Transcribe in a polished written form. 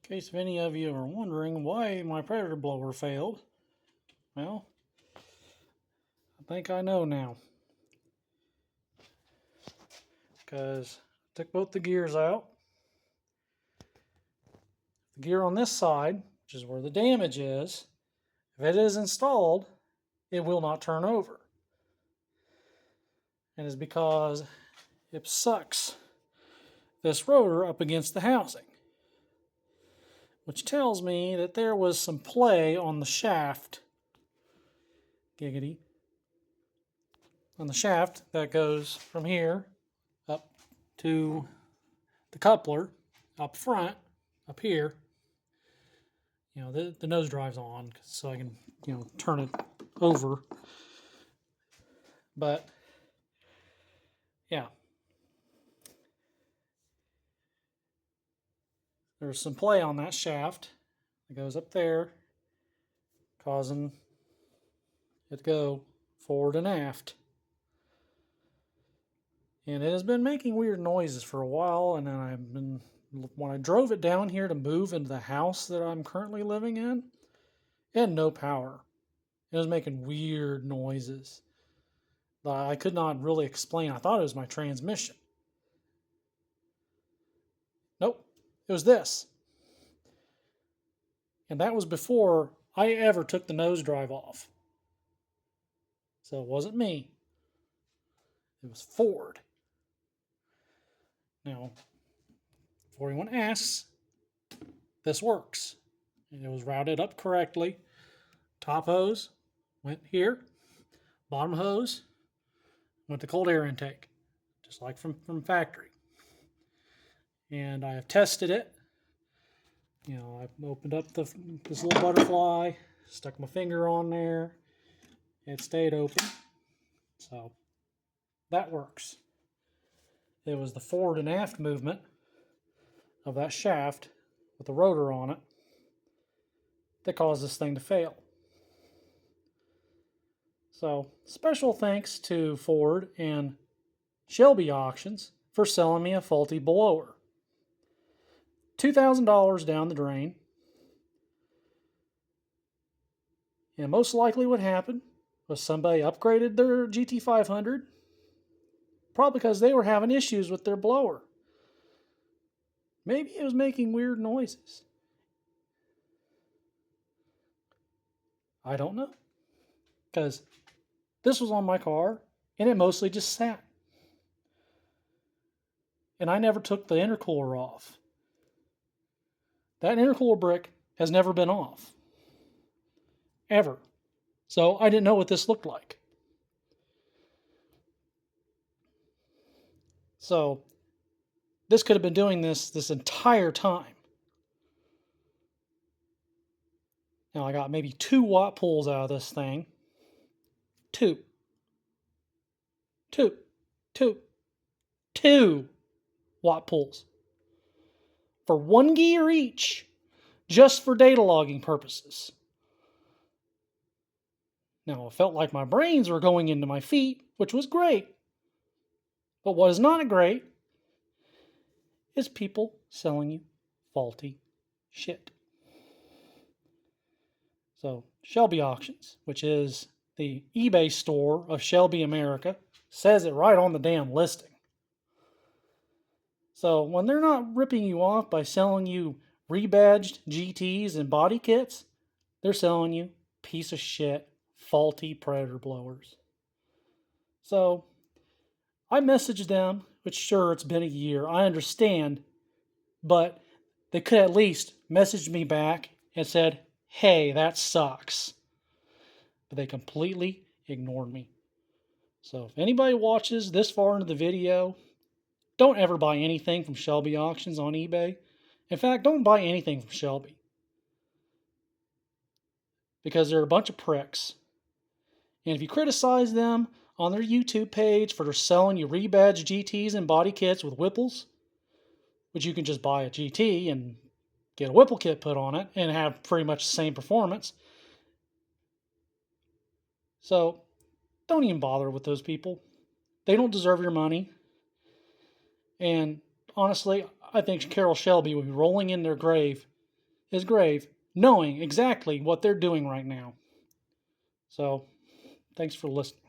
In case if any of you are wondering why my predator blower failed, well, I think I know now. Because I took both the gears out. The gear on this side, which is where the damage is, if it is installed, it will not turn over. And it's because it sucks this rotor up against the housing, which tells me that there was some play on the shaft, giggity, on the shaft that goes from here up to the coupler up front, up here. You know, the nose drive's on so I can, turn it over. But yeah, there's some play on that shaft that goes up there, causing it to go forward and aft. And it has been making weird noises for a while, and then when I drove it down here to move into the house that I'm currently living in, it had no power. It was making weird noises that I could not really explain. I thought it was my transmission. Nope, it was this. And that was before I ever took the nose drive off. So it wasn't me. It was Ford. Now, before anyone asks, this works. It was routed up correctly. Top hose went here. Bottom hose went to cold air intake, just like from factory. And I have tested it. I opened up this little butterfly, stuck my finger on there. It stayed open. So that works. It was the forward and aft movement of that shaft with the rotor on it that caused this thing to fail. So special thanks to Ford and Shelby Auctions for selling me a faulty blower. $2,000 down the drain. And most likely what happened was somebody upgraded their GT500, probably because they were having issues with their blower. Maybe it was making weird noises. I don't know. Because this was on my car, and it mostly just sat. And I never took the intercooler off. That intercooler brick has never been off. Ever. So I didn't know what this looked like. So this could have been doing this entire time. Now I got maybe 2 watt pulls out of this thing. 2 watt pulls. For 1 gear each, just for data logging purposes. Now, it felt like my brains were going into my feet, which was great. But what is not great is people selling you faulty shit. So, Shelby Auctions, which is the eBay store of Shelby America, says it right on the damn listing. So, when they're not ripping you off by selling you rebadged GTs and body kits, they're selling you piece of shit, faulty predator blowers. So, I messaged them, which sure, it's been a year, I understand, but they could at least message me back and said, hey, that sucks. But they completely ignored me. So if anybody watches this far into the video, don't ever buy anything from Shelby Auctions on eBay. In fact, don't buy anything from Shelby. Because they're a bunch of pricks. And if you criticize them on their YouTube page for selling you rebadged GTs and body kits with Whipples, which you can just buy a GT and get a Whipple kit put on it and have pretty much the same performance. So don't even bother with those people. They don't deserve your money. And honestly, I think Carroll Shelby will be rolling in their grave his grave, knowing exactly what they're doing right now. So, thanks for listening.